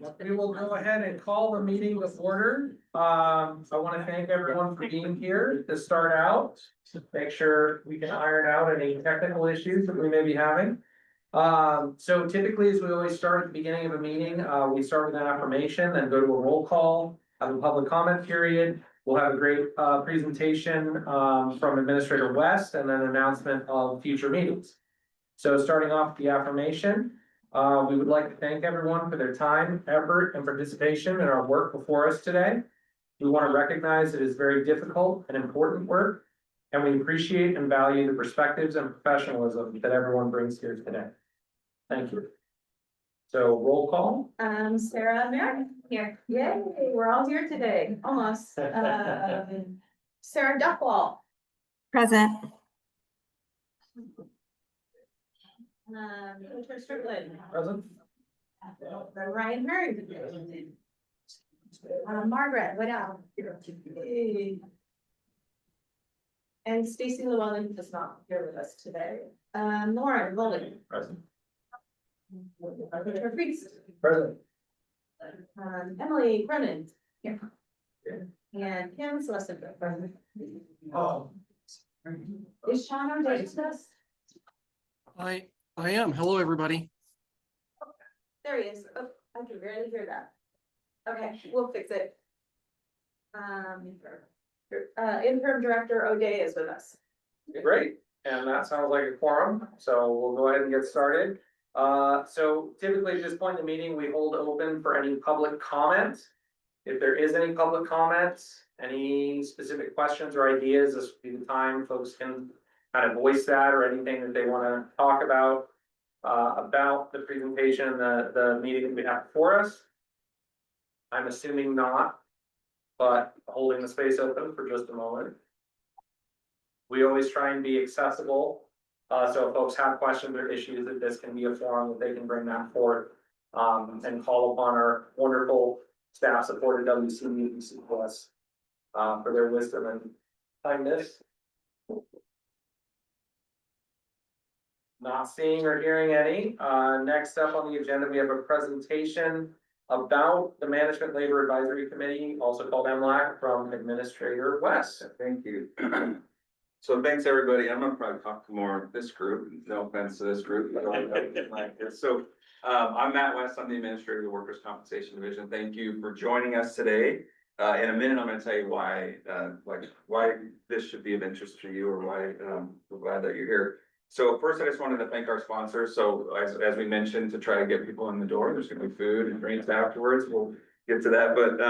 We will go ahead and call the meeting to order. I want to thank everyone for being here to start out. Make sure we can iron out any technical issues that we may be having. So typically, as we always start at the beginning of a meeting, we start with an affirmation, then go to a roll call, have a public comment period. We'll have a great presentation from Administrator West and then an announcement of future meetings. So starting off the affirmation. We would like to thank everyone for their time, effort, and participation in our work before us today. We want to recognize it is very difficult and important work, and we appreciate and value the perspectives and professionalism that everyone brings here today. Thank you. So roll call. Sarah Merrick here. Yay, we're all here today, almost. Sarah Duckwall. Present. Strickland. Present. Ryan Hurd. Margaret, what else? And Stacy Llewellyn is not here with us today. Lauren Rowley. Present. Richard Priest. Present. Emily Brennan. Here. Yeah. And Kim Celeste. Present. Oh. Is Sean O'Day with us? I am. Hello, everybody. There he is. Oh, I can barely hear that. Okay, we'll fix it. Interim Director O'Day is with us. Great, and that sounds like a quorum, so we'll go ahead and get started. So typically at this point in the meeting, we hold open for any public comment. If there is any public comments, any specific questions or ideas, this would be the time folks can kind of voice that or anything that they want to talk about the presentation, the meeting that we have before us. I'm assuming not, but holding the space open for just a moment. We always try and be accessible. So if folks have questions or issues, that this can be a forum that they can bring that forward and call upon our wonderful staff supported DCBS for their wisdom and kindness. Not seeing or hearing any. Next up on the agenda, we have a presentation about the Management Labor Advisory Committee, also called MLAC, from Administrator West. Thank you. So thanks, everybody. I'm gonna probably talk to more of this group. No offense to this group. So I'm Matt West. I'm the Administrator of the Workers' Compensation Division. Thank you for joining us today. In a minute, I'm gonna tell you why this should be of interest to you, or why we're glad that you're here. So first, I just wanted to thank our sponsors. So as we mentioned, to try to get people in the door, there's gonna be food and drinks afterwards. We'll get to that, but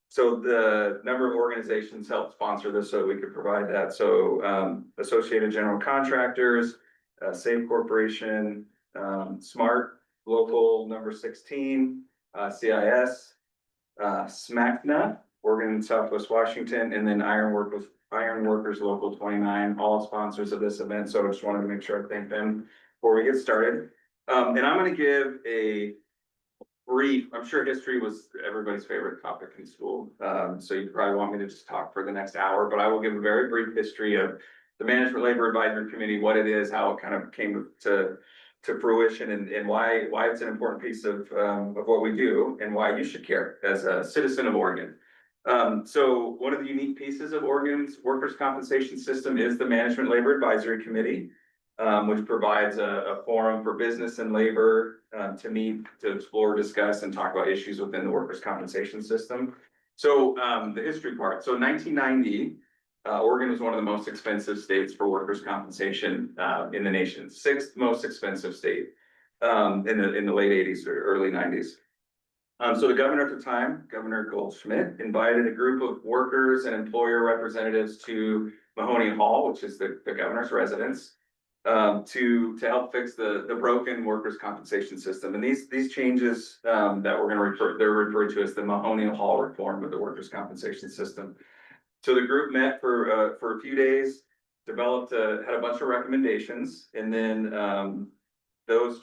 so the number of organizations helped sponsor this so we could provide that. So Associated General Contractors, Save Corporation, Smart Local number 16, CIS, SMACNA, Oregon Southwest Washington, and then Iron Workers Local 29, all sponsors of this event. So I just wanted to make sure I thank them before we get started. And I'm going to give a brief, I'm sure history was everybody's favorite topic in school. So you probably want me to just talk for the next hour, but I will give a very brief history of the Management Labor Advisory Committee, what it is, how it kind of came to fruition, and why it's an important piece of what we do, and why you should care as a citizen of Oregon. So one of the unique pieces of Oregon's workers' compensation system is the Management Labor Advisory Committee, which provides a forum for business and labor to meet, to explore, discuss, and talk about issues within the workers' compensation system. So the history part. So 1990, Oregon was one of the most expensive states for workers' compensation in the nation, 6th most expensive state in the late 80s or early 90s. So the governor at the time, Governor Goldschmidt, invited a group of workers and employer representatives to Mahoning Hall, which is the governor's residence, to help fix the broken workers' compensation system. And these changes that we're going to they're referred to as the Mahoning Hall reform of the workers' compensation system. So the group met for a few days, developed had a bunch of recommendations, and then those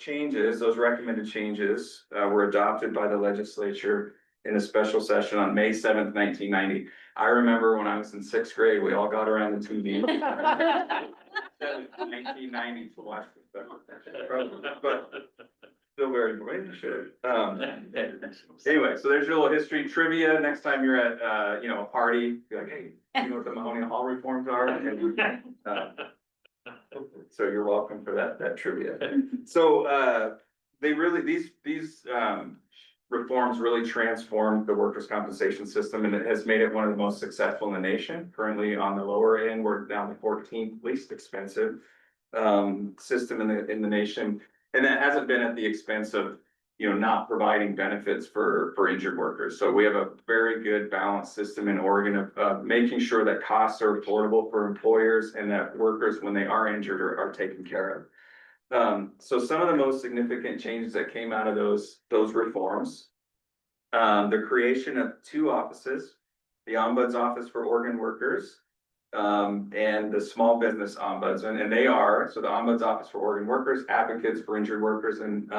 recommended changes were adopted by the legislature in a special session on May 7th, 1990. I remember when I was in 6th grade, we all got around the TV. 1990 to watch this. But Still very important, sure. Anyway, so there's your little history trivia. Next time you're at, a party, be like, hey, you know what the Mahoney Hall reforms are? And, so you're welcome for that trivia. So, they really, these reforms really transformed the workers' compensation system, and it has made it one of the most successful in the nation. Currently on the lower end, we're down the 14th least expensive system in the nation. And that hasn't been at the expense of, not providing benefits for injured workers. So we have a very good balanced system in Oregon of making sure that costs are affordable for employers and that workers, when they are injured, are taken care of. So some of the most significant changes that came out of those reforms, the creation of two offices, the Ombuds Office for Oregon Workers, and the Small Business Ombudsman, and they are, so the Ombuds Office for Oregon Workers, advocates for injured workers, and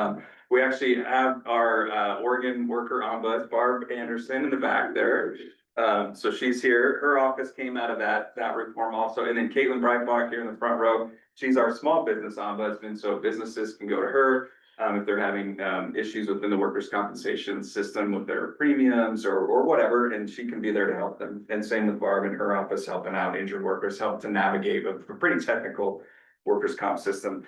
we actually have our Oregon Worker Ombuds, Barb Anderson, in the back there. So she's here. Her office came out of that reform also, and then Caitlin Breitbach here in the front row. She's our Small Business Ombudsman, so businesses can go to her if they're having issues within the workers' compensation system with their premiums or whatever, and she can be there to help them. And same with Barb in her office, helping out injured workers, help to navigate a pretty technical workers' comp system.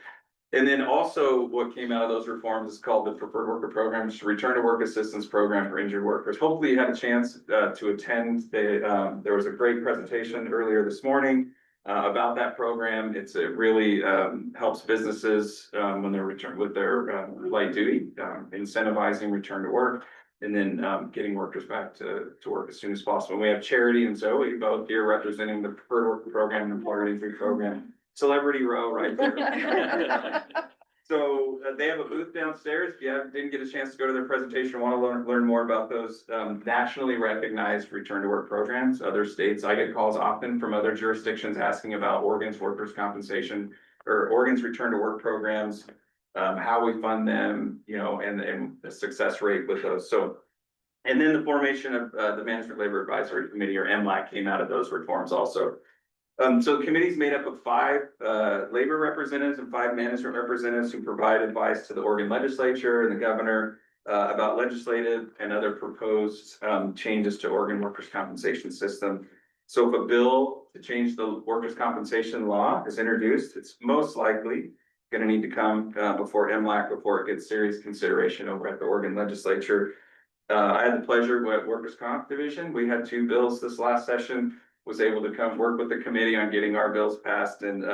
And then also what came out of those reforms is called the Preferred Worker Program, which is a Return to Work Assistance Program for injured workers. Hopefully you had a chance to attend. There was a great presentation earlier this morning about that program. It really helps businesses when they're returned with their light duty, incentivizing return to work, and then getting workers back to work as soon as possible. We have Charity and Zoe both here representing the Preferred Worker Program and Employer Injury Program. Celebrity row right there. So they have a booth downstairs. If you didn't get a chance to go to their presentation, want to learn more about those nationally recognized return to work programs. Other states, I get calls often from other jurisdictions asking about Oregon's workers' compensation or Oregon's return to work programs, how we fund them, and the success rate with those. So, and then the formation of the Management Labor Advisory Committee, or MLAC, came out of those reforms also. So the committee is made up of 5 labor representatives and 5 management representatives who provide advice to the Oregon legislature and the governor about legislative and other proposed changes to Oregon workers' compensation system. So if a bill to change the workers' compensation law is introduced, it's most likely going to need to come before MLAC before it gets serious consideration over at the Oregon legislature. I had the pleasure with Workers' Comp Division. We had 2 bills this last session. Was able to come work with the committee on getting our bills passed. And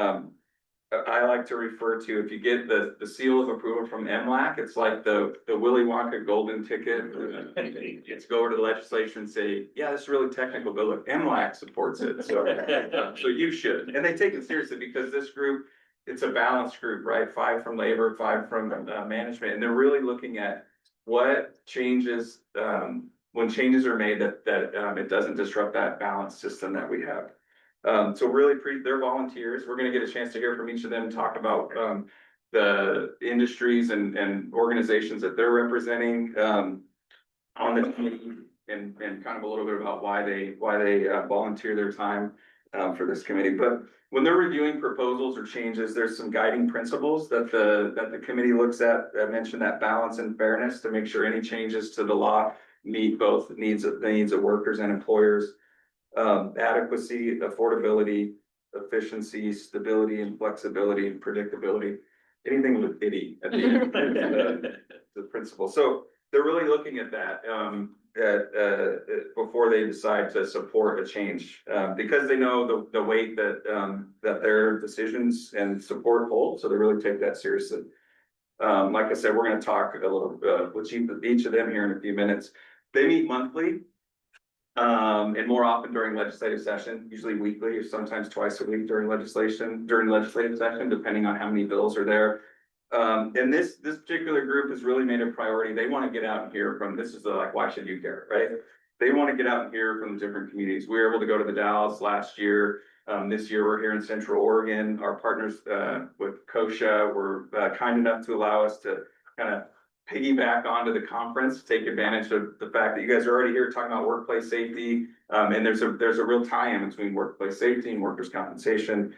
I like to refer to, if you get the seal of approval from MLAC, it's like the Willy Wonka golden ticket. It's go over to the legislature and say, yeah, this is a really technical bill. Look, MLAC supports it. So you should. And they take it seriously because this group, it's a balanced group, right? 5 from labor, 5 from management. And they're really looking at what changes, when changes are made that it doesn't disrupt that balanced system that we have. So really, they're volunteers. We're going to get a chance to hear from each of them and talk about the industries and organizations that they're representing on the committee, and kind of a little bit about why they volunteer their time for this committee. But when they're reviewing proposals or changes, there's some guiding principles that the committee looks at. I mentioned that balance and fairness to make sure any changes to the law meet both the needs of workers and employers. Adequacy, affordability, efficiency, stability, and flexibility and predictability. Anything with itty at the end, the principle. So they're really looking at that before they decide to support a change, because they know the weight that their decisions and support hold. So they really take that seriously. Like I said, we're going to talk a little with each of them here in a few minutes. They meet monthly, and more often during legislative session, usually weekly or sometimes twice a week during legislative session, depending on how many bills are there. And this particular group has really made a priority. They want to get out and hear from, this is like, why should you care, right? They want to get out and hear from the different communities. We were able to go to the Dalles last year. This year we're here in Central Oregon. Our partners with COSHA were kind enough to allow us to kind of piggyback onto the conference, take advantage of the fact that you guys are already here talking about workplace safety. And there's a real tie-in between workplace safety and workers' compensation.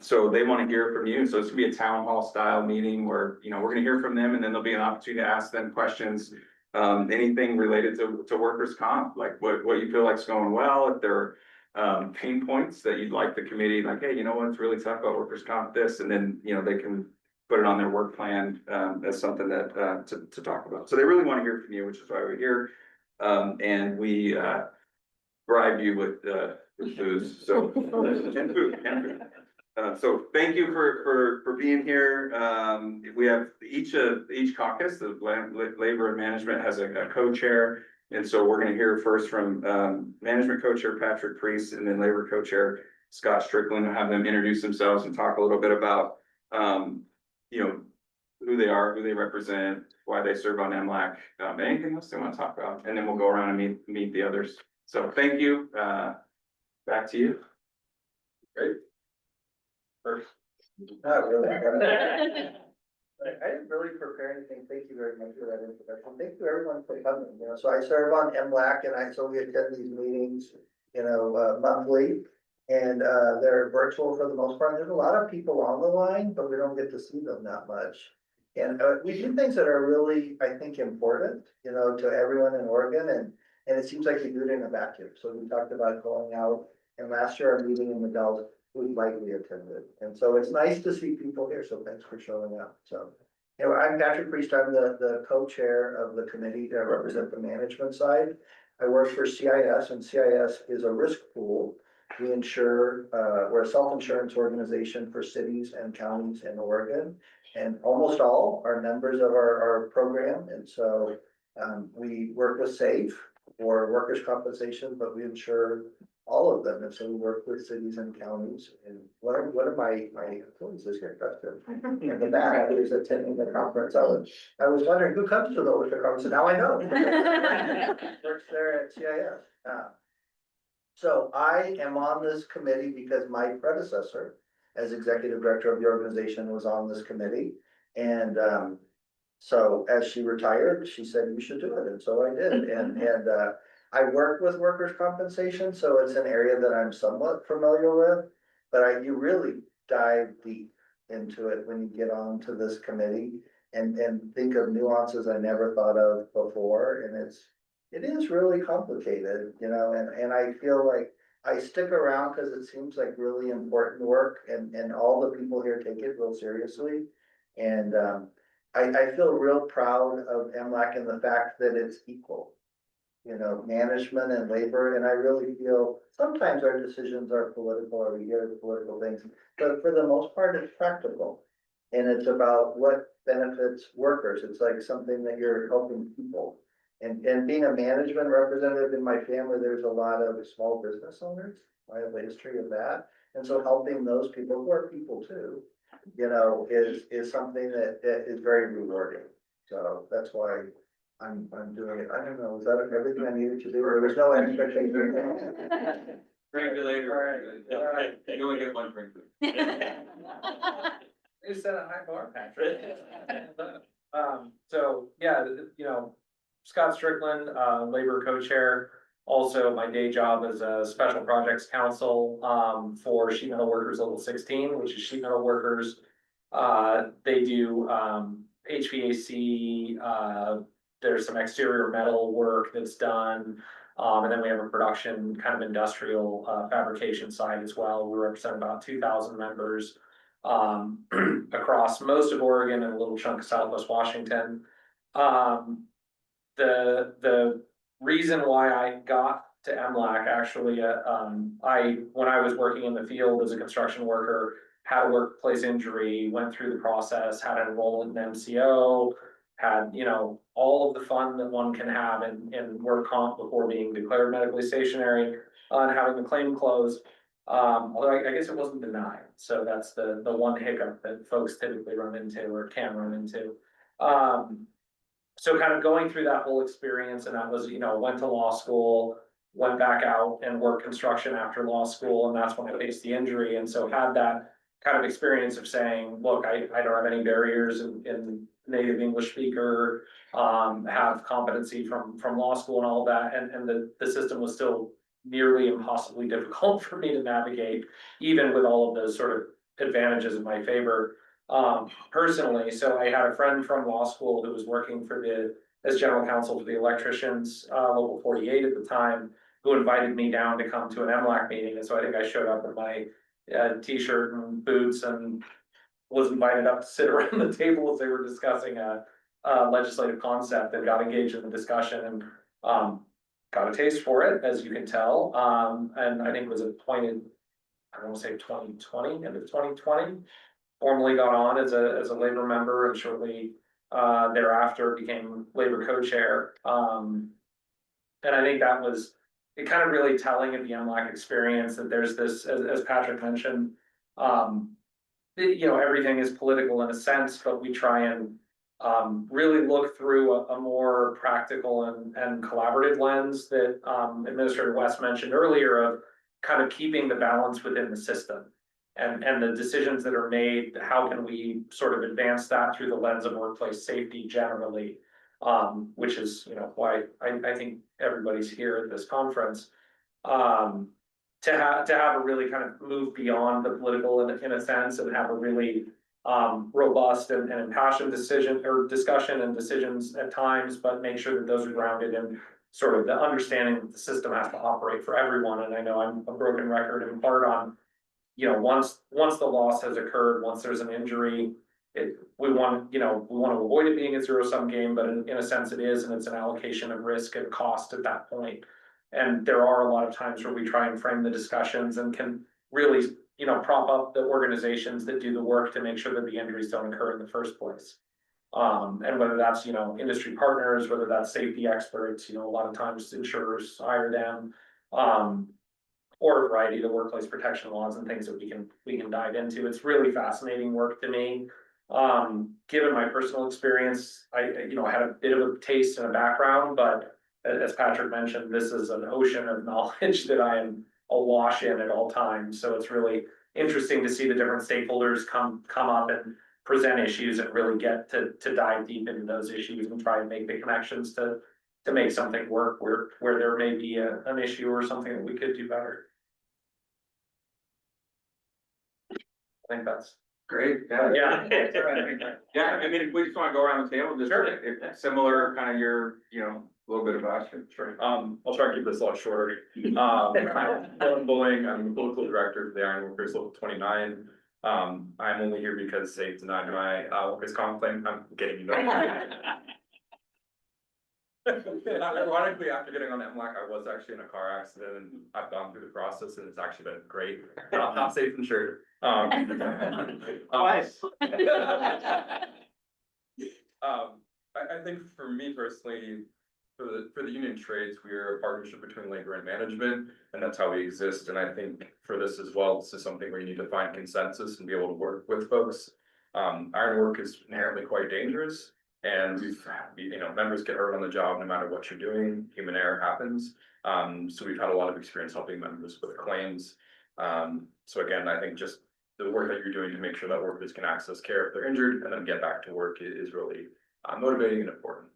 So they want to hear from you. So it's gonna be a town hall style meeting where, we're gonna hear from them and then there'll be an opportunity to ask them questions. Anything related to workers' comp, like what you feel like's going well, if there are pain points that you'd like the committee, like, hey, you know what's really tough about workers' comp, this, and then, they can put it on their work plan, as something that, to talk about. So they really want to hear from you, which is why we're here. And we, bribe you with booze, so, and food. So thank you for being here. We have each caucus, the labor and management has a co-chair. And so we're gonna hear first from, management co-chair Patrick Priest, and then labor co-chair Scott Strickland. We'll have them introduce themselves and talk a little bit about, who they are, who they represent, why they serve on MLAC, anything else they want to talk about, and then we'll go around and meet the others. So thank you. Back to you. Great. First. Not really. I didn't really prepare anything. Thank you very much for that introduction. Thank you everyone for coming. So I serve on MLAC and so we attend these meetings, monthly. And they're virtual for the most part. There's a lot of people on the line, but we don't get to see them that much. And we do things that are really, I think, important, to everyone in Oregon, and it seems like we do it in a vacuum. So we talked about going out, and last year our meeting in McDowell's, we lightly attended. And so it's nice to see people here, so thanks for showing up. So, I'm Patrick Priest, I'm the co-chair of the committee that represent the management side. I work for CIS, and CIS is a risk pool. We insure, we're a self-insurance organization for cities and counties in Oregon. And almost all are members of our program. And so we work with SAFE for workers' compensation, but we insure all of them. And so we work with cities and counties. And one of my employees is here, Dustin, in the back, who's attending the conference. I was wondering who comes to the conference, and now I know. Works there at CIS. So I am on this committee because my predecessor, as executive director of the organization, was on this committee. And so as she retired, she said, you should do it. And so I did. And I work with workers' compensation, so it's an area that I'm somewhat familiar with. But you really dive deep into it when you get onto this committee and think of nuances I never thought of before. And it is really complicated, and I feel like I stick around because it seems like really important work, and all the people here take it real seriously. And I feel real proud of MLAC and the fact that it's equal, management and labor. And I really feel sometimes our decisions are political, or we hear the political things, but for the most part, it's practical. And it's about what benefits workers. It's like something that you're helping people. And being a management representative in my family, there's a lot of small business owners. I have a history of that. And so helping those people, who are people too, is something that is very rewarding. So that's why I'm doing it. I don't know, is that everything I needed to do, or there's no expectation? Drink you later. All right. You only get one drink. You set a high bar, Patrick. So, yeah, Scott Strickland, labor co-chair. Also, my day job is a special projects counsel for sheet metal workers level 16, which is sheet metal workers. They do HVAC, there's some exterior metal work that's done. And then we have a production kind of industrial fabrication side as well. We represent about 2,000 members across most of Oregon and a little chunk of Southwest Washington. The reason why I got to MLAC actually, when I was working in the field as a construction worker, had a workplace injury, went through the process, had to enroll in an MCO, had, all of the fun that one can have in work comp before being declared medically stationary, and having the claim closed. Although I guess it wasn't denied. So that's the one hiccup that folks typically run into or can run into. So kind of going through that whole experience, and that was, went to law school, went back out and worked construction after law school, and that's when I faced the injury. And so had that kind of experience of saying, look, I don't have any barriers in native English speaker, have competency from law school and all that, and the system was still nearly impossibly difficult for me to navigate, even with all of those sort of advantages in my favor. Personally, so I had a friend from law school who was working as general counsel for the electricians, local 48 at the time, who invited me down to come to an MLAC meeting, and so I think I showed up in my t-shirt and boots and was invited up to sit around the table as they were discussing a legislative concept, and got engaged in the discussion, and got a taste for it, as you can tell, and I think was appointed, I don't want to say 2020, end of 2020, formally got on as a labor member, and shortly thereafter became labor co-chair. And I think that was it kind of really telling of the MLAC experience, that there's this, as Patrick mentioned, everything is political in a sense, but we try and really look through a more practical and collaborative lens that Administrator West mentioned earlier, of kind of keeping the balance within the system. And the decisions that are made, how can we sort of advance that through the lens of workplace safety generally, which is, why I think everybody's here at this conference. To have a really kind of move beyond the political in a sense, and have a really robust and impassioned discussion and decisions at times, but make sure that those are grounded in sort of the understanding that the system has to operate for everyone. And I know I'm a broken record in part on, once the loss has occurred, once there's an injury, we want to avoid it being a zero-sum game, but in a sense it is, and it's an allocation of risk and cost at that point. And there are a lot of times where we try and frame the discussions and can really, prop up the organizations that do the work to make sure that the injuries don't occur in the first place. And whether that's, industry partners, whether that's safety experts, a lot of times insurers hire them, or a variety of the workplace protection laws and things that we can dive into. It's really fascinating work to me. Given my personal experience, I had a bit of a taste and a background, but as Patrick mentioned, this is an ocean of knowledge that I am awash in at all times. So it's really interesting to see the different stakeholders come up and present issues, and really get to dive deep into those issues and try and make the connections to make something work where there may be an issue or something that we could do better. I think that's Great. Yeah. Yeah, I mean, if we just want to go around the table, just Sure. if similar kind of your, a little bit about you. Sure. I'll try and keep this a lot shorter. Dylan Bulling, I'm the political director for the Iron Workers Local 29. I'm only here because they denied my workers' comp claim. I'm getting Ironically, after getting on MLAC, I was actually in a car accident, and I've gone through the process, and it's actually been great. Not safe and sure. Twice. I think for me personally, for the union trades, we are a partnership between labor and management, and that's how we exist. And I think for this as well, this is something where you need to find consensus and be able to work with folks. Iron work is inherently quite dangerous, and members get hurt on the job no matter what you're doing. Human error happens. So we've had a lot of experience helping members with claims. So again, I think just the work that you're doing to make sure that workers can access care if they're injured and then get back to work is really motivating and important.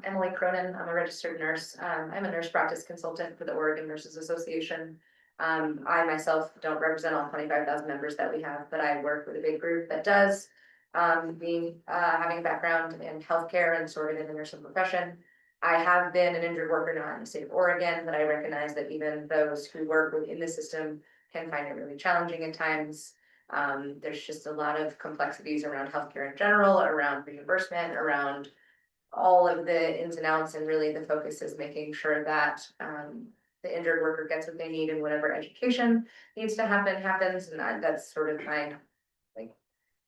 Emily Cronin, I'm a registered nurse. I'm a nurse practice consultant for the Oregon Nurses Association. I myself don't represent all 25,000 members that we have, but I work with a big group that does. Having a background in healthcare and sort of in the nursing profession, I have been an injured worker now in the state of Oregon, but I recognize that even those who work within the system can find it really challenging at times. There's just a lot of complexities around healthcare in general, around reimbursement, around all of the ins and outs, and really the focus is making sure that the injured worker gets what they need, and whatever education needs to happens. And that's sort of my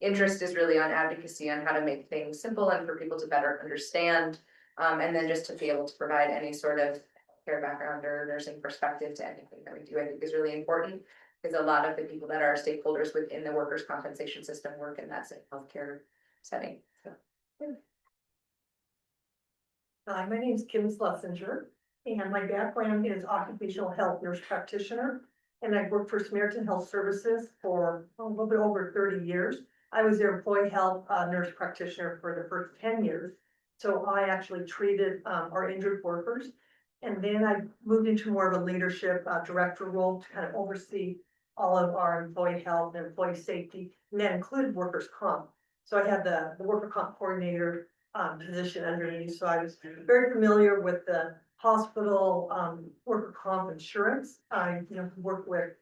interest is really on advocacy on how to make things simple and for people to better understand. And then just to be able to provide any sort of care background or nursing perspective to anything that we do, I think is really important, because a lot of the people that are stakeholders within the workers' compensation system work in that healthcare setting. So, yeah. Hi, my name is Kim Schlesinger, and my background is occupational health nurse practitioner, and I've worked for Samaritan Health Services for a little bit over 30 years. I was their employee health nurse practitioner for the first 10 years. So I actually treated our injured workers, And then I moved into more of a leadership director role to kind of oversee all of our employee health and employee safety, and that included workers' comp. So I had the worker comp coordinator position under me, so I was very familiar with the hospital worker comp insurance. I, worked with,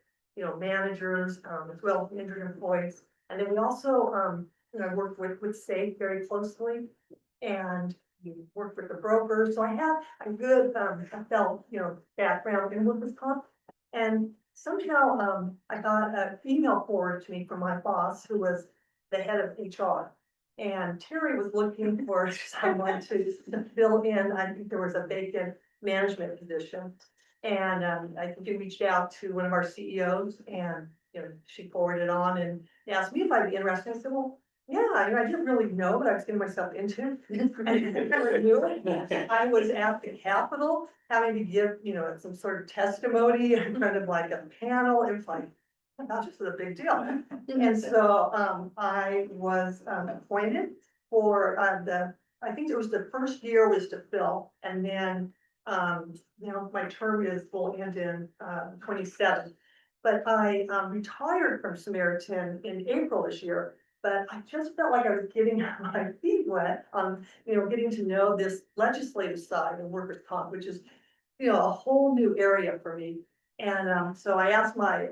managers as well as injured employees. And then we also, worked with Sept very closely, and we worked with the brokers. So I have a good, I felt, background in workers' comp. And somehow, I got an email forwarded to me from my boss, who was the head of HR. And Terry was looking for someone to fill in. I think there was a vacant management position. And I think he reached out to one of our CEOs, and she forwarded on and asked me if I'd be interested. I said, well, yeah, I didn't really know what I was getting myself into. I didn't really knew it. I was at the Capitol having to give, some sort of testimony in front of like a panel. It was like, oh my gosh, this is a big deal. And so I was appointed for I think it was the first year was to fill, and then my term will end in 27. But I retired from Samaritan in April this year. But I just felt like I was getting my feet wet on, getting to know this legislative side of workers' comp, which is, a whole new area for me. And so I asked my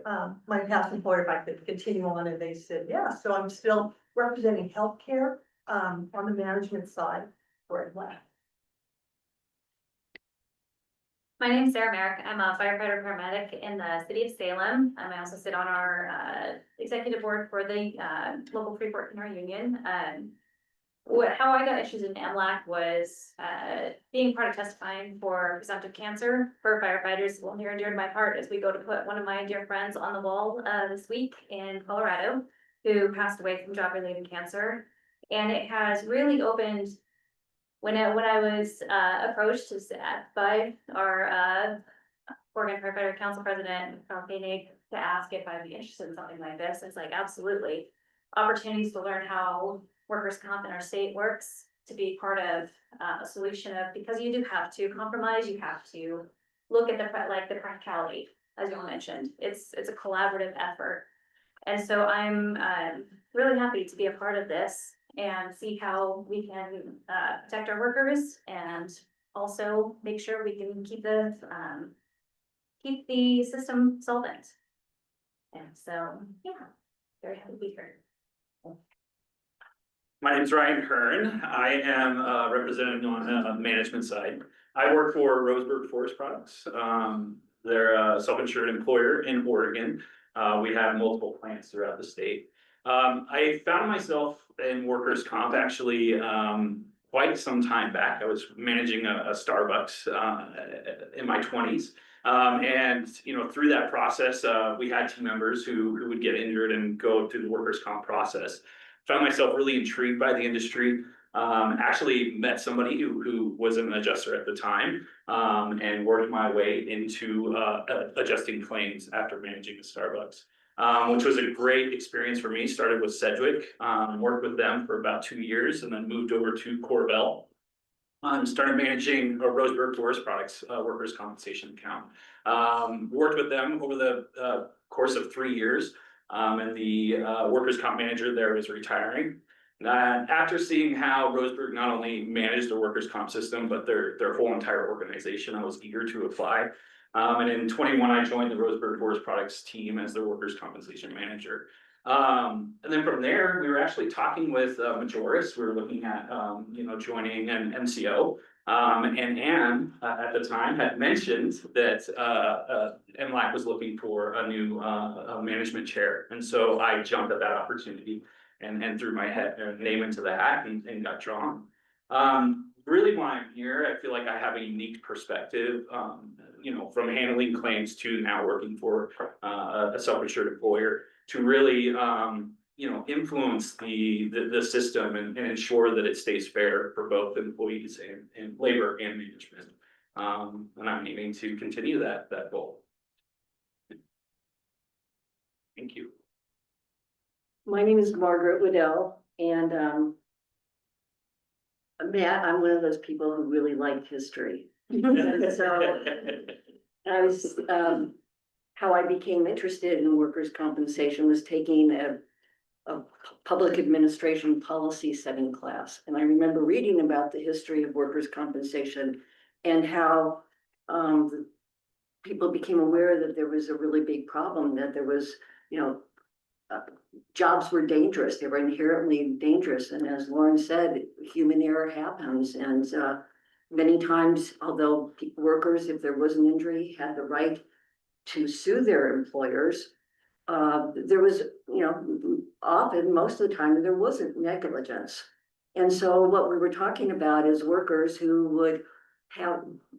past employer if I could continue on, and they said, yeah. So I'm still representing healthcare on the management side for MLAC. My name is Sarah Merrick. I'm a firefighter paramedic in the city of Salem. I also sit on our executive board for the local Freeport in our union. How I got issues in MLAC was being part of testifying for presumptive cancer for firefighters. Well, near and dear to my heart as we go to put one of my dear friends on the wall this week in Colorado, who passed away from job-related cancer. And it has really opened. When I was approached by our Oregon Firefighter Council President, Carl Koenig, to ask if I'd be interested in something like this, it's like, absolutely. Opportunities to learn how workers' comp in our state works, to be part of a solution of, because you do have to compromise, you have to look at the practicality, as you mentioned. It's a collaborative effort. And so I'm really happy to be a part of this and see how we can protect our workers and also make sure we can keep the system solvent. And so, yeah, very happy to be here. My name is Ryan Kern. I am representing on the management side. I work for Roseburg Forest Products. They're a self-insured employer in Oregon. We have multiple plants throughout the state. I found myself in workers' comp actually quite some time back. I was managing a Starbucks in my 20s. And through that process, we had team members who would get injured and go through the workers' comp process. Found myself really intrigued by the industry. Actually met somebody who was an adjuster at the time, and worked my way into adjusting claims after managing a Starbucks. Which was a great experience for me. Started with Sedgwick, worked with them for about 2 years, and then moved over to Corvell. Started managing a Roseburg Forest Products workers' compensation account. Worked with them over the course of 3 years, and the workers' comp manager there was retiring. After seeing how Roseburg not only managed the workers' comp system, but their whole entire organization, I was eager to apply. And in 21, I joined the Roseburg Forest Products team as their workers' compensation manager. And then from there, we were actually talking with Majoris. We were looking at, joining an MCO. And Anne, at the time, had mentioned that MLAC was looking for a new management chair. And so I jumped at that opportunity and threw my name into the hat and got drawn. Really, when I'm here, I feel like I have a unique perspective, from handling claims to now working for a self-insured employer to really, influence the system and ensure that it stays fair for both employees and labor and management. And I'm aiming to continue that goal. Thank you. My name is Margaret Waddell, and Matt, I'm one of those people who really like history. And so I was, how I became interested in workers' compensation was taking a public administration policy setting class. And I remember reading about the history of workers' compensation and how people became aware that there was a really big problem, that there was, jobs were dangerous. They were inherently dangerous. And as Lauren said, human error happens. And many times, although workers, if there was an injury, had the right to sue their employers, there was, often, most of the time, there wasn't negligence. And so what we were talking about is workers who would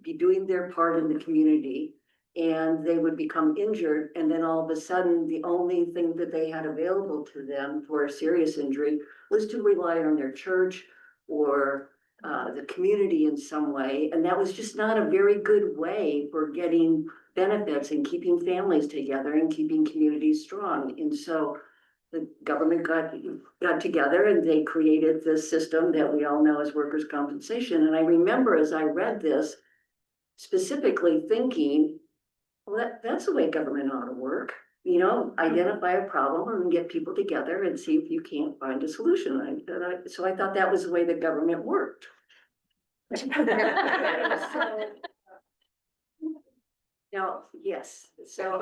be doing their part in the community, and they would become injured, and then all of a sudden, the only thing that they had available to them for a serious injury was to rely on their church or the community in some way. And that was just not a very good way for getting benefits and keeping families together and keeping communities strong. And so the government got together and they created this system that we all know as workers' compensation. And I remember as I read this, specifically thinking, well, that's the way government ought to work. Identify a problem and get people together and see if you can't find a solution. So I thought that was the way the government worked. Now, yes, so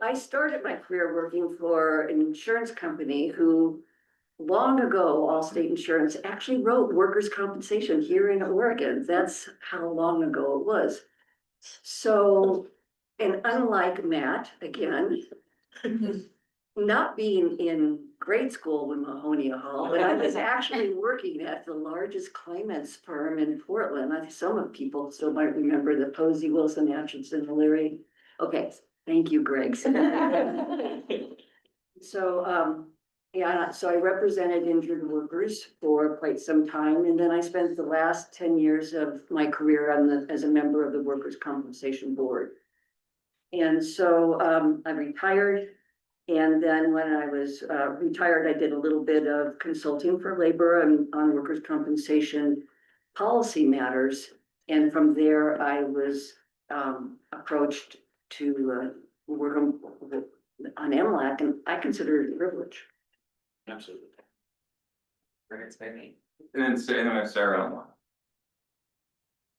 I started my career working for an insurance company who long ago, Allstate Insurance actually wrote workers' compensation here in Oregon. That's how long ago it was. So, and unlike Matt, again, not being in grade school with Mahonia Hall, but I was actually working at the largest claimants firm in Portland. Some of people still might remember the Posey, Wilson, Atchison, O'Leary. Okay, thank you, Greg. So, so I represented injured workers for quite some time, and then I spent the last 10 years of my career as a member of the Workers' Compensation Board. And so I retired, and then when I was retired, I did a little bit of consulting for labor and on workers' compensation policy matters. And from there, I was approached to work on MLAC, and I consider it a privilege. Absolutely. Great, maybe. And then Sarah online.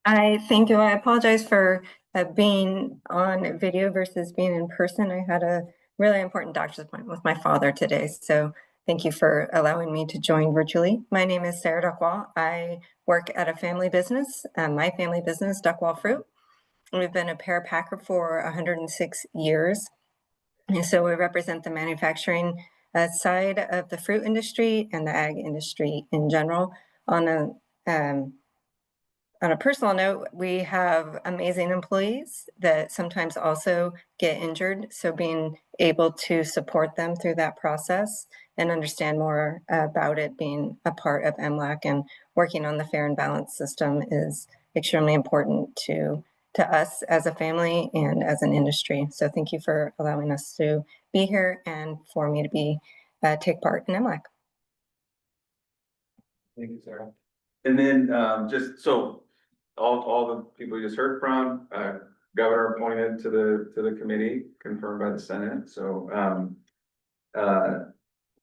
I thank you. I apologize for being on video versus being in person. I had a really important doctor's appointment with my father today. So thank you for allowing me to join virtually. My name is Sarah Duckwall. I work at a family business, my family business, Duckwall Fruit. We've been a pear packer for 106 years. And so we represent the manufacturing side of the fruit industry and the ag industry in general. On a personal note, we have amazing employees that sometimes also get injured. So being able to support them through that process and understand more about it, being a part of MLAC and working on the fair and balanced system is extremely important to us as a family and as an industry. So thank you for allowing us to be here and for me to take part in MLAC. Thank you, Sarah. And then just so all the people you just heard from, governor appointed to the committee, confirmed by the Senate. So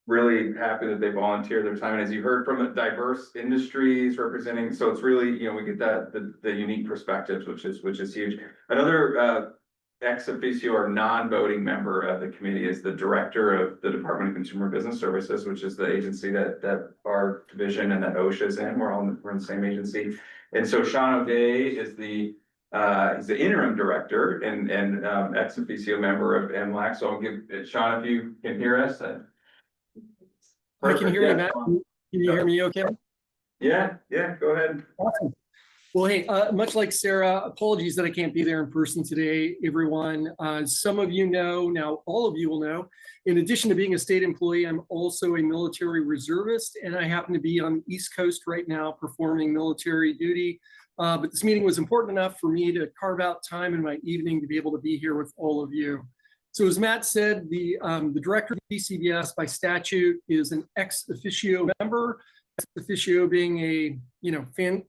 really happy that they volunteered their time. And as you heard from diverse industries representing, so it's really, we get that the unique perspectives, which is huge. Another ex officio or non-voting member of the committee is the director of the Department of Consumer Business Services, which is the agency that our division and that OSHA is in. We're in the same agency. And so Sean O'Day is he's the interim director and ex officio member of MLAC. So I'll give Sean, if you can hear us. I can hear you, Matt. Can you hear me okay? Yeah, go ahead. Awesome. Well, hey, much like Sarah, apologies that I can't be there in person today, everyone. Some of you know, now all of you will know, in addition to being a state employee, I'm also a military reservist, and I happen to be on the East Coast right now performing military duty. But this meeting was important enough for me to carve out time in my evening to be able to be here with all of you. So as Matt said, the director of DCBS by statute is an ex officio member. officio being a,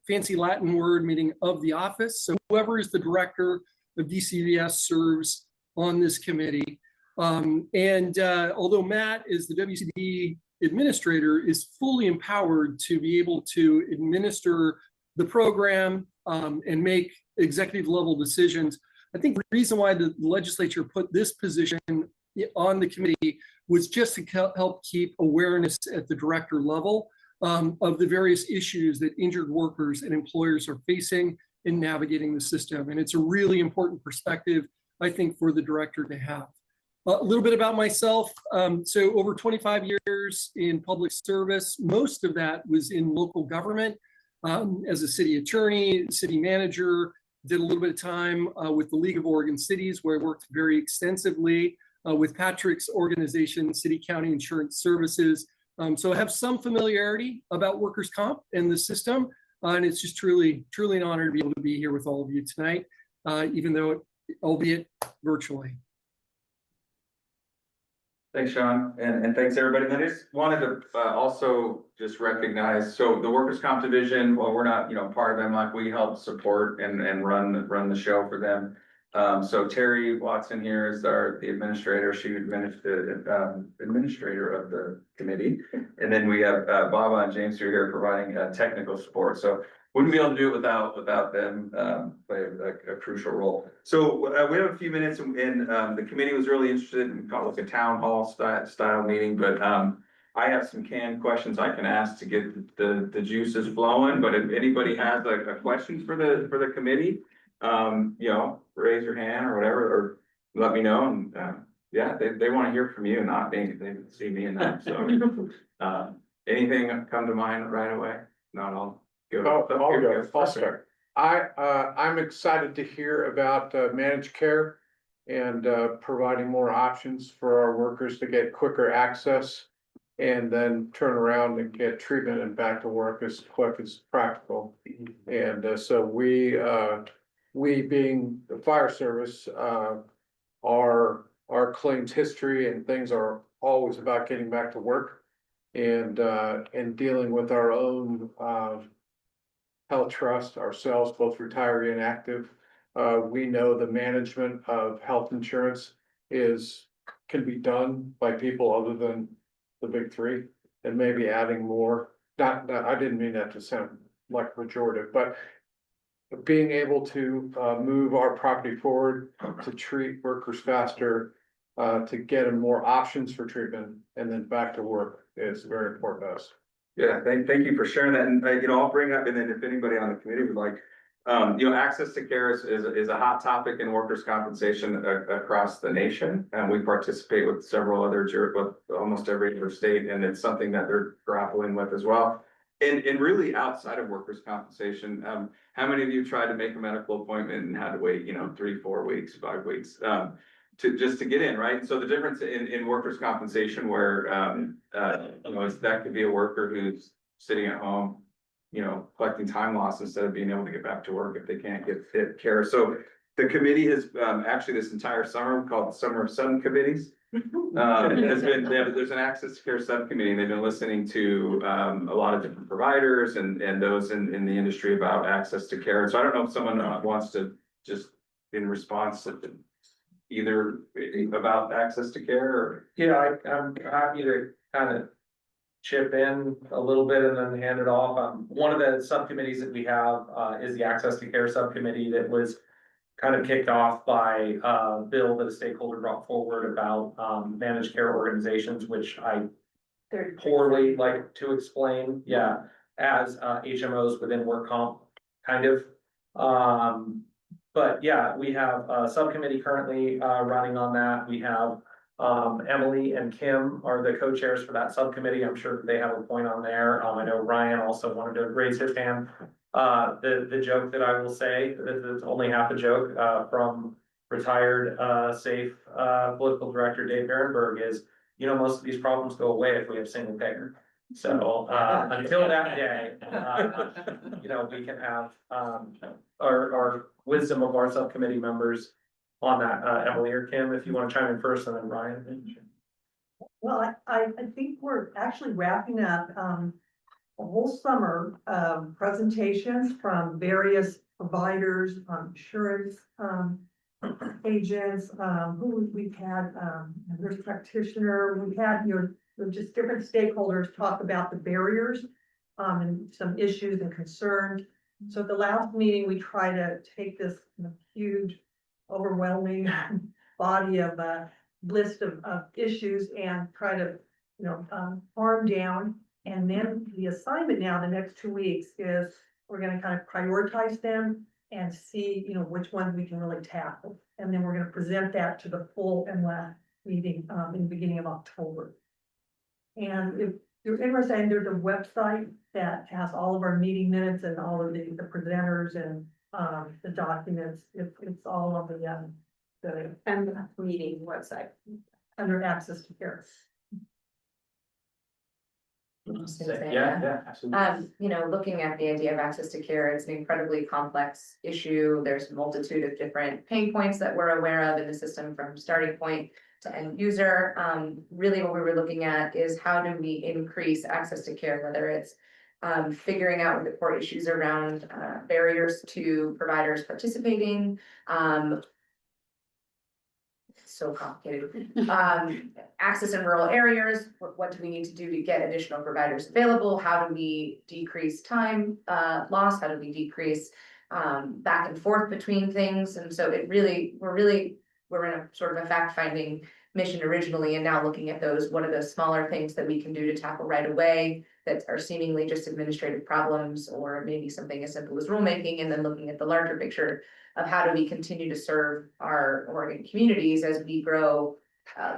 fancy Latin word meaning of the office. So whoever is the director of DCBS serves on this committee. Although Matt is the WCD administrator, is fully empowered to be able to administer the program and make executive level decisions. I think the reason why the legislature put this position on the committee was just to help keep awareness at the director level of the various issues that injured workers and employers are facing in navigating the system. And it's a really important perspective, I think, for the director to have. A little bit about myself. So over 25 years in public service, most of that was in local government as a city attorney, city manager, did a little bit of time with the League of Oregon Cities, where I worked very extensively with Patrick's organization, City County Insurance Services. So I have some familiarity about workers' comp and the system. And it's just truly an honor to be able to be here with all of you tonight, even though, albeit virtually. Thanks, Sean, and thanks, everybody. And I just wanted to also just recognize, so the Workers' Comp Division, while we're not, part of MLAC, we help support and run the show for them. So Terry Watson here is the administrator. She administered administrator of the committee. And then we have Baba and James who are here providing technical support. So wouldn't be able to do it without them, play a crucial role. So we have a few minutes and the committee was really interested in call it a town hall style meeting, but I have some canned questions I can ask to get the juices flowing. But if anybody has a question for the committee, raise your hand or whatever, or let me know. And yeah, they want to hear from you, not me. They see me and them. So anything come to mind right away? Not all. I'll start. I'm excited to hear about managed care and providing more options for our workers to get quicker access and then turn around and get treatment and back to work as quick as practical. And so we being the fire service, our claims history and things are always about getting back to work and dealing with our own health trust ourselves, both retiree and active. We know the management of health insurance can be done by people other than the big three, and maybe adding more. I didn't mean that to sound like pejorative, but being able to move our property forward to treat workers faster, to get them more options for treatment, and then back to work is very important to us. Yeah, thank you for sharing that. And, I'll bring up, and then if anybody on the committee would like, access to care is a hot topic in workers' compensation across the nation. And we participate with several other, with almost every other state, and it's something that they're grappling with as well. And really outside of workers' compensation, how many of you tried to make a medical appointment and had to wait, 3, 4 weeks, 5 weeks, to get in, right? So the difference in workers' compensation where, that could be a worker who's sitting at home, collecting time loss instead of being able to get back to work if they can't get fit care. So the committee has, actually this entire summer called the Summer of Subcommittees. There's an access to care subcommittee, and they've been listening to a lot of different providers and those in the industry about access to care. So I don't know if someone wants to just in response to either about access to care or. Yeah, I'm happy to kind of chip in a little bit and then hand it off. One of the subcommittees that we have is the access to care subcommittee that was kind of kicked off by a bill that a stakeholder brought forward about managed care organizations, which I poorly like to explain, as HMOs within work comp, kind of. But yeah, we have a subcommittee currently running on that. We have Emily and Kim are the co-chairs for that subcommittee. I'm sure that they have a point on there. I know Ryan also wanted to raise his hand. The joke that I will say, it's only half a joke, from retired, safe, political director Dave Ehrenberg is, most of these problems go away if we have single payer. So, until that day, we can have, our wisdom of our subcommittee members on that. Emily or Kim, if you want to chime in first, and then Ryan. Well, I think we're actually wrapping up, a whole summer of presentations from various providers, insurance, agents, who we've had, a nurse practitioner, we've had, just different stakeholders talk about the barriers, and some issues and concerns. So at the last meeting, we try to take this huge, overwhelming body of list of issues and try to, farm down. And then the assignment now, the next 2 weeks, is we're gonna kind of prioritize them and see, which ones we can really tackle. And then we're gonna present that to the full MLAC meeting, in the beginning of October. And if you're interested, there's a website that has all of our meeting minutes and all of the presenters and, the documents. It's all of the And the meeting website. under access to care. Yeah, absolutely. Looking at the idea of access to care, it's an incredibly complex issue. There's a multitude of different pain points that we're aware of in the system, from starting point to end user. Really what we were looking at is how do we increase access to care, whether it's figuring out what the core issues around barriers to providers participating, so complicated. Access in rural areas, what do we need to do to get additional providers available? How do we decrease time loss? How do we decrease back and forth between things? And so we're in a sort of a fact-finding mission originally, and now looking at those, what are the smaller things that we can do to tackle right away that are seemingly just administrative problems, or maybe something as simple as rulemaking, and then looking at the larger picture of how do we continue to serve our Oregon communities as we grow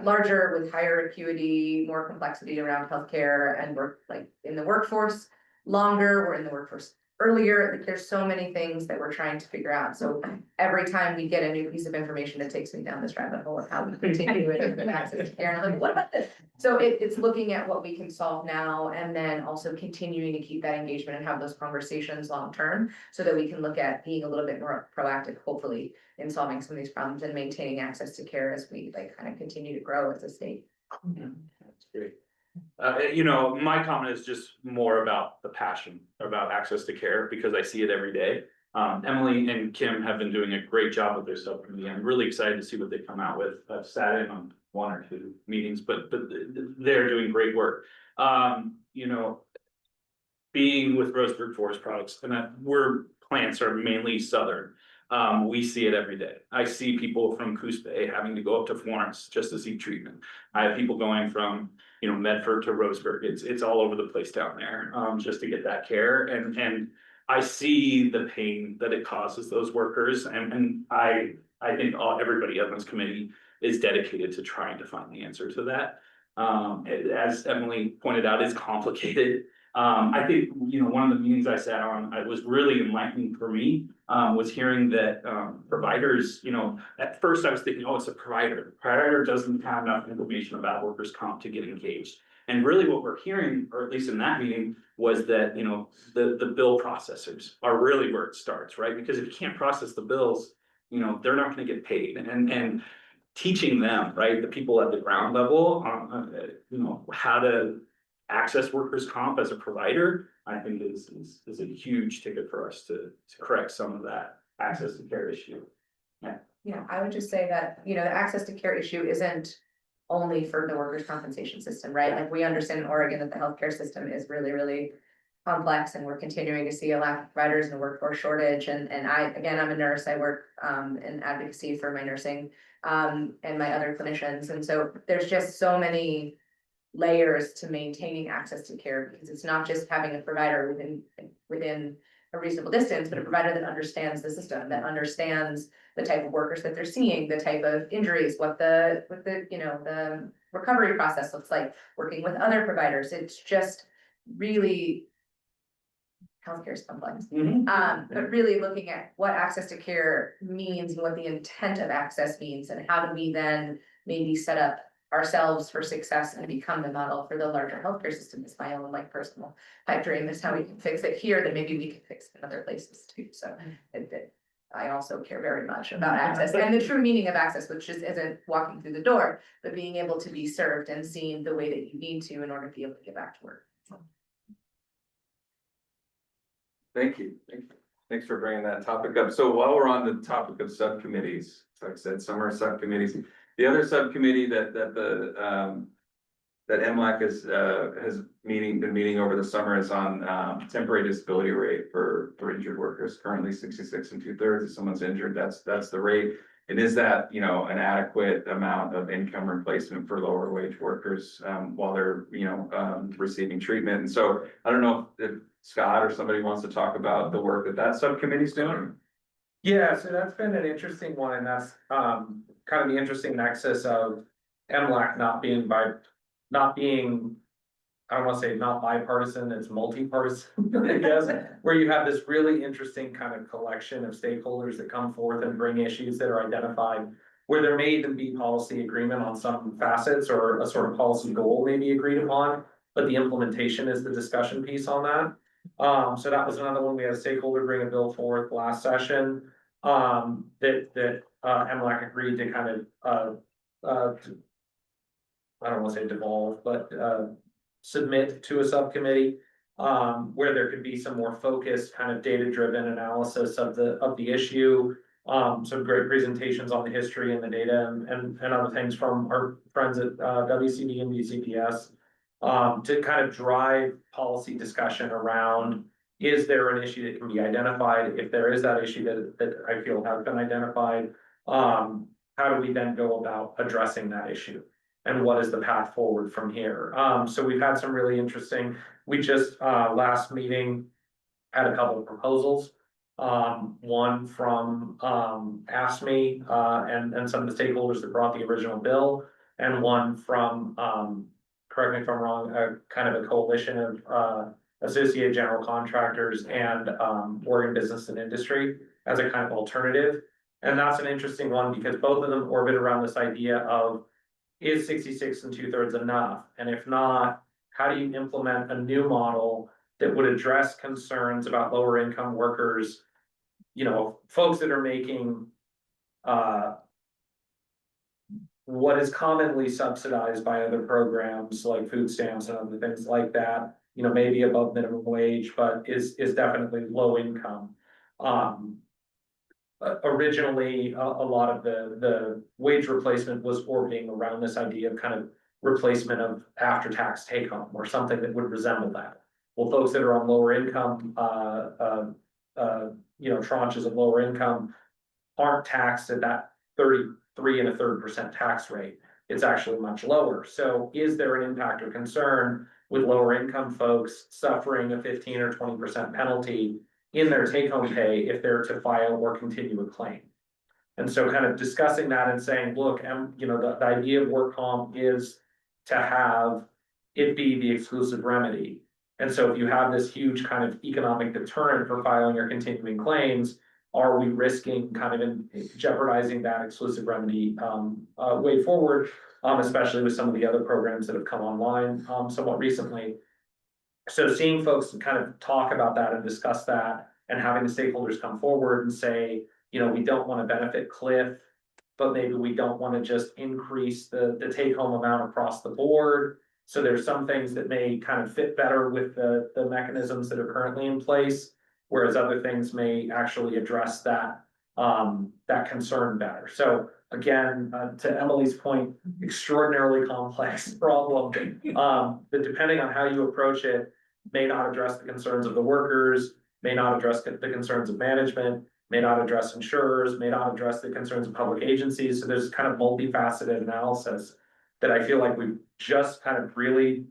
larger with higher acuity, more complexity around healthcare, and we're like in the workforce longer, we're in the workforce earlier. There's so many things that we're trying to figure out. So every time we get a new piece of information, it takes me down this rabbit hole of how we continue with access to care. And I'm like, what about this? So it's looking at what we can solve now, and then also continuing to keep that engagement and have those conversations long term, so that we can look at being a little bit more proactive, hopefully, in solving some of these problems and maintaining access to care as we kind of continue to grow as a state. That's great. My comment is just more about the passion about access to care, because I see it every day. Emily and Kim have been doing a great job with their subcommittee. I'm really excited to see what they come out with. I've sat in on 1 or 2 meetings, but they're doing great work. Being with Roseburg Forest Products, and that we're plants are mainly southern. We see it every day. I see people from Coos Bay having to go up to Florence just to seek treatment. I have people going from, Medford to Roseburg. It's all over the place down there, just to get that care. And I see the pain that it causes those workers. And I think everybody on this committee is dedicated to trying to find the answer to that. As Emily pointed out, it's complicated. I think, one of the meetings I sat on, it was really enlightening for me, was hearing that providers, at first I was thinking, oh, it's a provider. The provider doesn't have enough information about workers' comp to get engaged. And really what we're hearing, or at least in that meeting, was that, the bill processors are really where it starts, right? Because if you can't process the bills, they're not gonna get paid. And teaching them, right, the people at the ground level, how to access workers' comp as a provider, I think is a huge ticket for us to correct some of that access to care issue. Yeah, I would just say that, the access to care issue isn't only for the workers' compensation system, right? Like, we understand in Oregon that the healthcare system is really, really complex, and we're continuing to see a lack of providers and a workforce shortage. And I'm a nurse. I work in advocacy for my nursing and my other clinicians. And so there's just so many layers to maintaining access to care, because it's not just having a provider within a reasonable distance, but a provider that understands the system, that understands the type of workers that they're seeing, the type of injuries, what the recovery process looks like, working with other providers. It's just really, healthcare is complex. But really looking at what access to care means and what the intent of access means, and how do we then maybe set up ourselves for success and become the model for the larger healthcare system. Is my own personal pipe dream. Is how we can fix it here, that maybe we can fix it in other places too. So I also care very much about access and the true meaning of access, which just isn't walking through the door, but being able to be served and seen the way that you need to in order to be able to get back to work. Thank you. Thanks for bringing that topic up. So while we're on the topic of subcommittees, like I said, some are subcommittees. The other subcommittee that MLAC has been meeting over the summer is on temporary disability rate for injured workers, currently 66 2/3. If someone's injured, that's the rate. And is that, you know, an adequate amount of income replacement for lower wage workers while they're, you know, receiving treatment? And so I don't know if Scott or somebody wants to talk about the work that subcommittee's doing. Yeah, so that's been an interesting one, and that's kind of the interesting nexus of MLAC not being, I don't wanna say not bipartisan, it's multi-partisan, I guess, where you have this really interesting kind of collection of stakeholders that come forth and bring issues that are identified, where there may even be policy agreement on some facets or a sort of policy goal may be agreed upon, but the implementation is the discussion piece on that. So that was another one. We had a stakeholder bring a bill forth last session, that MLAC agreed to kind of, I don't wanna say devolve, but, submit to a subcommittee. Where there could be some more focused, kind of data-driven analysis of the issue. Some great presentations on the history and the data and other things from our friends at, WCB and DCBS. To kind of drive policy discussion around, is there an issue that can be identified? If there is that issue that I feel has been identified, how do we then go about addressing that issue? And what is the path forward from here? So we've had some really interesting, we just, last meeting had a couple of proposals. One from, ASME, and some of the stakeholders that brought the original bill, and one from, correct me if I'm wrong, kind of a coalition of, Associated General Contractors and, Oregon Business and Industry as a kind of alternative. And that's an interesting one because both of them orbit around this idea of, is 66 2/3 enough? And if not, how do you implement a new model that would address concerns about lower income workers? You know, folks that are making what is commonly subsidized by other programs like food stamps and other things like that, you know, maybe above minimum wage, but is definitely low income. Originally, a lot of the wage replacement was orbiting around this idea of kind of replacement of after-tax take-home or something that would resemble that. Well, folks that are on lower income, you know, tranches of lower income aren't taxed at that 33 1/3% tax rate. It's actually much lower. So is there an impact or concern with lower income folks suffering a 15 or 20% penalty in their take-home pay if they're to file or continue a claim? And so kind of discussing that and saying, look, you know, the idea of work comp is to have it be the exclusive remedy. And so if you have this huge kind of economic deterrent for filing or continuing claims, are we risking kind of jeopardizing that exclusive remedy way forward, especially with some of the other programs that have come online somewhat recently. So seeing folks kind of talk about that and discuss that and having the stakeholders come forward and say, you know, we don't want to benefit Cliff, but maybe we don't want to just increase the take home amount across the board. So there's some things that may kind of fit better with the mechanisms that are currently in place, whereas other things may actually address that concern better. So again, to Emily's point, extraordinarily complex problem that depending on how you approach it, may not address the concerns of the workers, may not address the concerns of management, may not address insurers, may not address the concerns of public agencies. So there's kind of multifaceted analysis that I feel like we've just kind of really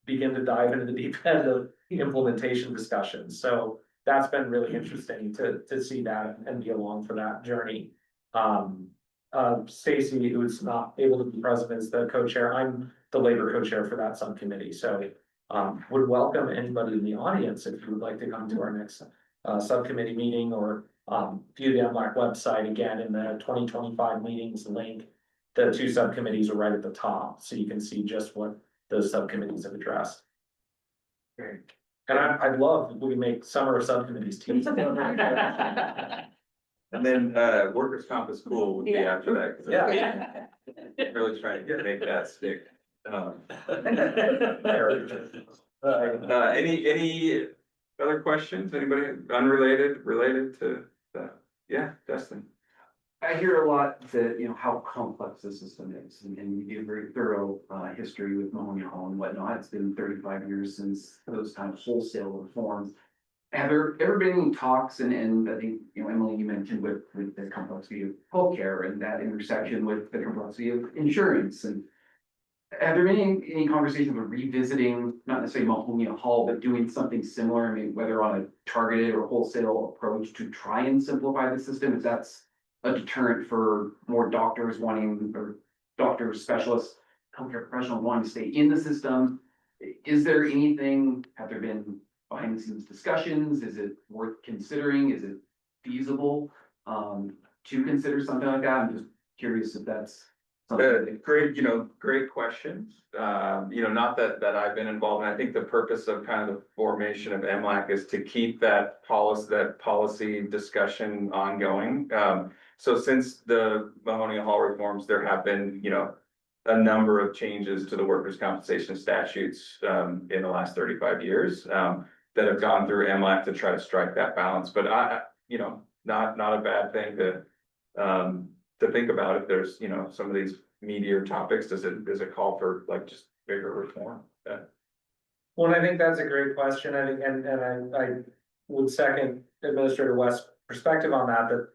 begin to dive into the deep end of implementation discussions. So that's been really interesting to see that and be along for that journey. Stacy, who's not able to be present, is the co-chair. I'm the labor co-chair for that subcommittee. So would welcome anybody in the audience if you would like to come to our next subcommittee meeting or view the MLAC website. Again, in the 2025 meetings link, the two subcommittees are right at the top, so you can see just what those subcommittees have addressed. Great. And I'd love if we make summer of subcommittees teams. And then workers' comp is cool would be after that. 'Cause Yeah. Really trying to make that stick. Any Other questions? Anybody unrelated, related to that? Yeah, Dustin. I hear a lot that, how complex the system is, and you give very thorough, history with Mahoney Hall and whatnot. It's been 35 years since those kind of wholesale reforms. Have there ever been any talks, and I think, Emily, you mentioned with the complexity of healthcare and that intersection with the complexity of insurance, and have there been any conversations of revisiting, not necessarily Mahoney Hall, but doing something similar? I mean, whether on a targeted or wholesale approach to try and simplify the system, if that's a deterrent for more doctors wanting, or doctors, specialists, healthcare professionals wanting to stay in the system. Is there anything, have there been behind the scenes discussions? Is it worth considering? Is it feasible to consider something like that? I'm just curious if that's something. Great questions. Not that I've been involved in. I think the purpose of kind of the formation of MLAC is to keep that policy discussion ongoing. So since the Mahoney Hall reforms, there have been, a number of changes to the workers' compensation statutes in the last 35 years that have gone through MLAC to try to strike that balance. But not a bad thing to think about if there's, some of these meatier topics. Does it call for like just bigger reform? Well, I think that's a great question. I think, and I would second Administrator West's perspective on that, that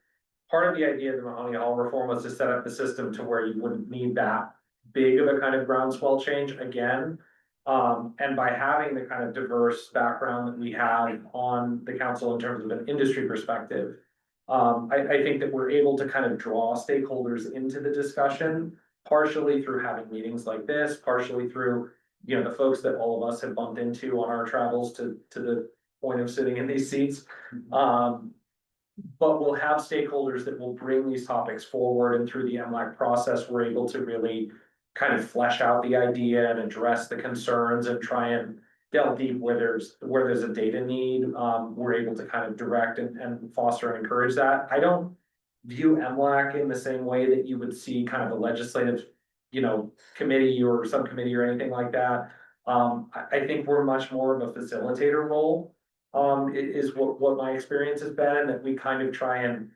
part of the idea of the Mahoney Hall reform was to set up the system to where you wouldn't need that big of a kind of groundswell change again. And by having the kind of diverse background that we have on the council in terms of an industry perspective, I think that we're able to kind of draw stakeholders into the discussion, partially through having meetings like this, partially through, the folks that all of us have bumped into on our travels to the point of sitting in these seats. But we'll have stakeholders that will bring these topics forward, and through the MLAC process, we're able to really kind of flesh out the idea and address the concerns and try and delve deep where there's a data need. We're able to kind of direct and foster and encourage that. I don't view MLAC in the same way that you would see kind of a legislative, committee or subcommittee or anything like that. I think we're much more of a facilitator role. Is what my experience has been, and that we kind of try and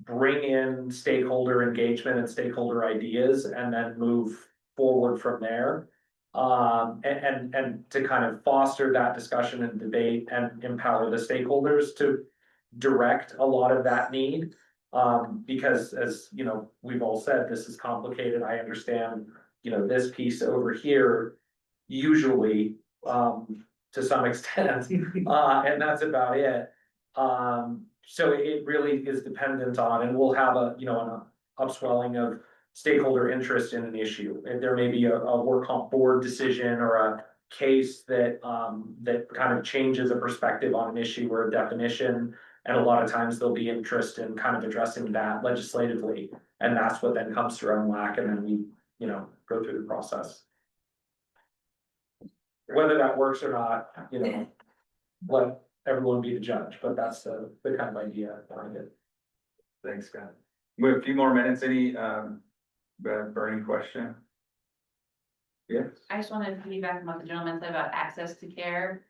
bring in stakeholder engagement and stakeholder ideas and then move forward from there. And to kind of foster that discussion and debate and empower the stakeholders to direct a lot of that need. Because as we've all said, this is complicated. I understand, this piece over here, usually, to some extent, and that's about it. So it really is dependent on, and we'll have an upswelling of stakeholder interest in an issue. And there may be a work comp board decision or a case that kind of changes a perspective on an issue or a definition. And a lot of times there'll be interest in kind of addressing that legislatively. And that's what then comes through MLAC, and then we, go through the process. Whether that works or not, let everyone be the judge, but that's the kind of idea behind it. Thanks, Scott. We have a few more minutes. Any burning question? Yes. I just wanted to piggyback on what the gentleman said about access to care.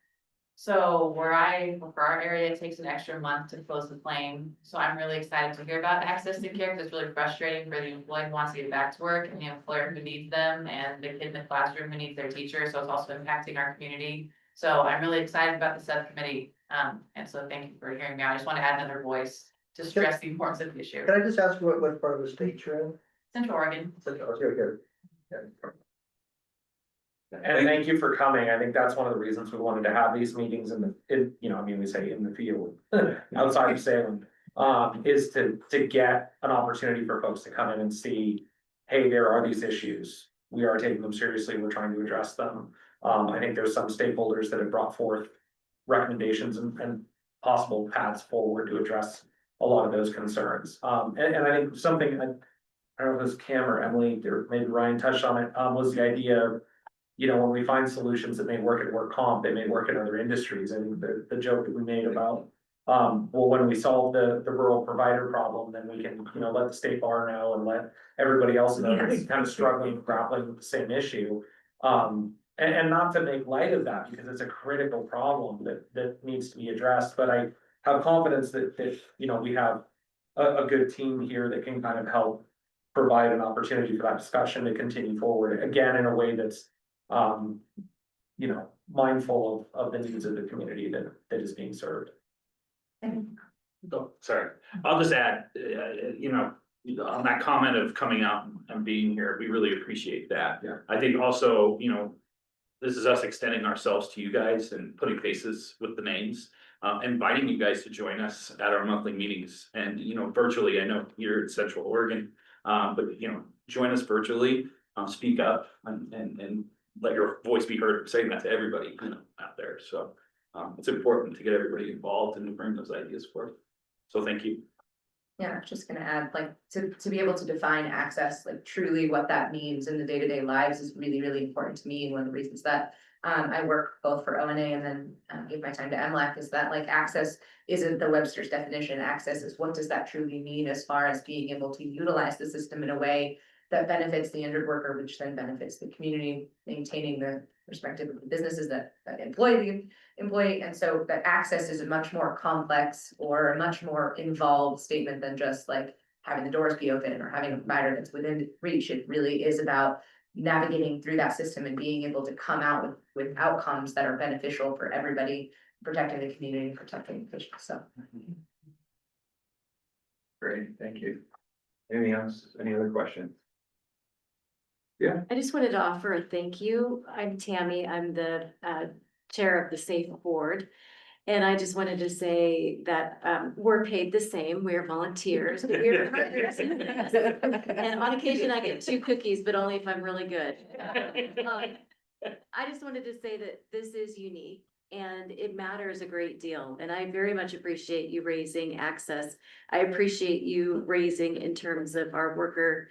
So for our area, it takes an extra month to close the claim. So I'm really excited to hear about access to care, because it's really frustrating for the employee who wants to get back to work, and the employer who needs them, and the kid in the classroom who needs their teacher. So it's also impacting our community. So I'm really excited about the subcommittee. And so thank you for hearing me out. I just want to add another voice to stress the importance of the issue. Can I just ask what part of the state you're in? Central Oregon. And thank you for coming. I think that's one of the reasons we wanted to have these meetings we say in the field, outside of Salem, is to get an opportunity for folks to come in and see, hey, there are these issues. We are taking them seriously. We're trying to address them. I think there's some stakeholders that have brought forth recommendations and possible paths forward to address a lot of those concerns. And I think something, I don't know if it was Kim or Emily, or maybe Ryan touched on it, was the idea of, when we find solutions that may work at work comp, they may work in other industries. I think the joke that we made about, when we solve the rural provider problem, then we can, let the state bar know and let everybody else know that's kind of struggling, grappling with the same issue. and not to make light of that, because it's a critical problem that needs to be addressed, but I have confidence that, you know, we have a good team here that can kind of help provide an opportunity for that discussion to continue forward, again, in a way that's, you know, mindful of the needs of the community that is being served. Oh, sorry, I'll just add, you know, on that comment of coming out and being here, we really appreciate that. Yeah. I think also, you know, this is us extending ourselves to you guys and putting faces with the names. Inviting you guys to join us at our monthly meetings and, you know, virtually, I know you're in Central Oregon. But, you know, join us virtually, speak up and let your voice be heard, saying that to everybody, you know, out there. So, it's important to get everybody involved and to bring those ideas forth. So thank you. Yeah, I'm just gonna add, like, to be able to define access, like truly what that means in the day-to-day lives is really, really important to me. And one of the reasons that I work both for ONA and then give my time to MLAC is that, like, access isn't the Webster's definition. Access is what does that truly mean as far as being able to utilize the system in a way that benefits the injured worker, which then benefits the community, maintaining the perspective of the businesses that employ the employee. And so that access is a much more complex or a much more involved statement than just like having the doors be open or having a provider that's within reach. It really is about navigating through that system and being able to come out with outcomes that are beneficial for everybody, protecting the community, protecting the patients. So. Great, thank you. Anything else? Any other questions? I just wanted to offer a thank you. I'm Tammy. I'm the chair of the SAFE board. And I just wanted to say that we're paid the same. We're volunteers. But we're partners. And on occasion I get 2 cookies, but only if I'm really good. I just wanted to say that this is unique and it matters a great deal. And I very much appreciate you raising access. I appreciate you raising in terms of our worker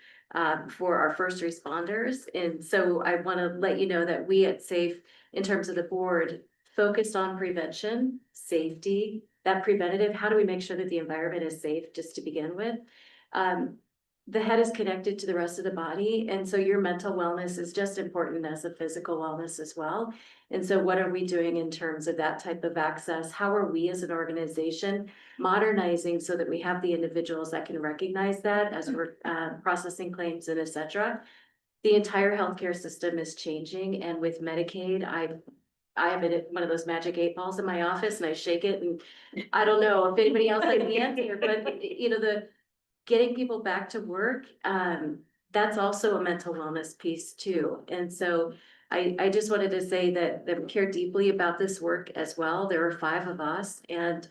for our first responders. And so I want to let you know that we at SAFE, in terms of the board, focused on prevention, safety, that preventative, how do we make sure that the environment is safe just to begin with? The head is connected to the rest of the body. And so your mental wellness is just important as a physical wellness as well. And so what are we doing in terms of that type of access? How are we as an organization modernizing so that we have the individuals that can recognize that as we're processing claims and et cetera? The entire healthcare system is changing. And with Medicaid, I am in one of those magic 8 balls in my office and I shake it and I don't know if anybody else has the answer, but you know, the getting people back to work, that's also a mental wellness piece too. And so I just wanted to say that we care deeply about this work as well. There are 5 of us and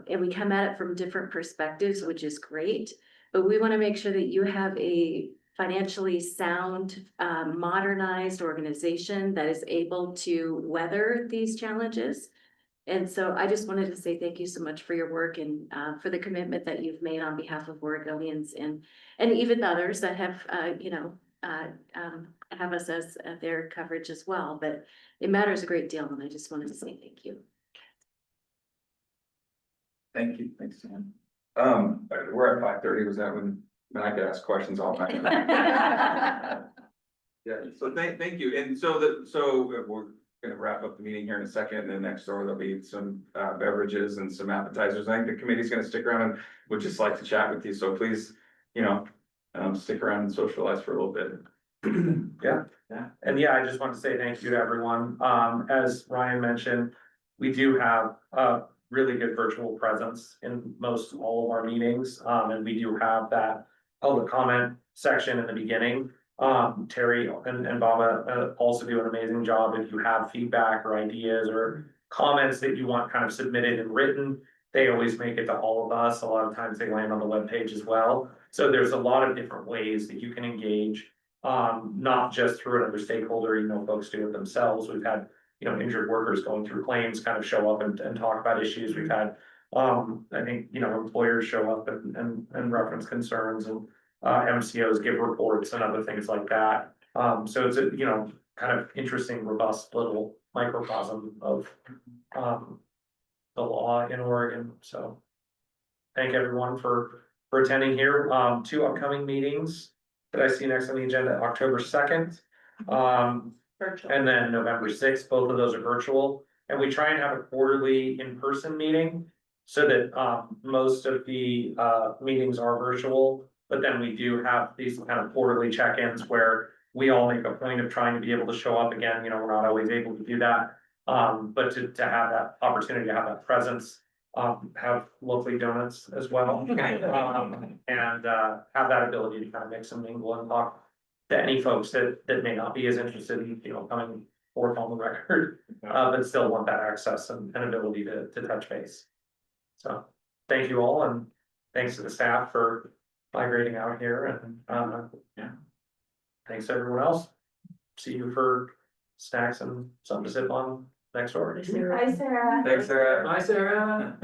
we come at it from different perspectives, which is great. But we want to make sure that you have a financially sound, modernized organization that is able to weather these challenges. And so I just wanted to say thank you so much for your work and for the commitment that you've made on behalf of Oregonians and even others that have, have us as their coverage as well. But it matters a great deal. And I just wanted to say thank you. Thank you, thanks, Sam. We're at 5:30, was that when I could ask questions all night? Yeah, so thank you, and so we're gonna wrap up the meeting here in a second, and then next door there'll be some beverages and some appetizers. I think the committee's gonna stick around and would just like to chat with you, so please, you know, stick around and socialize for a little bit. Yeah. And yeah, I just want to say thank you to everyone. As Ryan mentioned, we do have a really good virtual presence in most all of our meetings. And we do have that public comment section in the beginning. Terry and Baba also do an amazing job. If you have feedback or ideas or comments that you want kind of submitted and written, they always make it to all of us. A lot of times they land on the webpage as well. So there's a lot of different ways that you can engage, not just through another stakeholder, you know, folks do it themselves. We've had, you know, injured workers going through claims kind of show up and talk about issues. We've had, I think, you know, employers show up and reference concerns, and MCOs give reports and other things like that. So it's a, you know, kind of interesting, robust little microcosm of the law in Oregon. So thank everyone for attending here. 2 upcoming meetings that I see next on the agenda, October 2nd. And then November sixth, both of those are virtual, and we try and have a quarterly in-person meeting. So that most of the meetings are virtual, but then we do have these kind of quarterly check-ins where. We all make a point of trying to be able to show up again, we're not always able to do that. But to have that opportunity to have that presence, have lovely donuts as well. And have that ability to kind of mix and mingle and talk to any folks that may not be as interested in, coming forth on the record. But still want that access and ability to touch base. So, thank you all, and thanks to the staff for migrating out here, and thanks to everyone else. See you for snacks and something to sip on next door. Hi, Sarah. Thanks, Sarah. Bye, Sarah.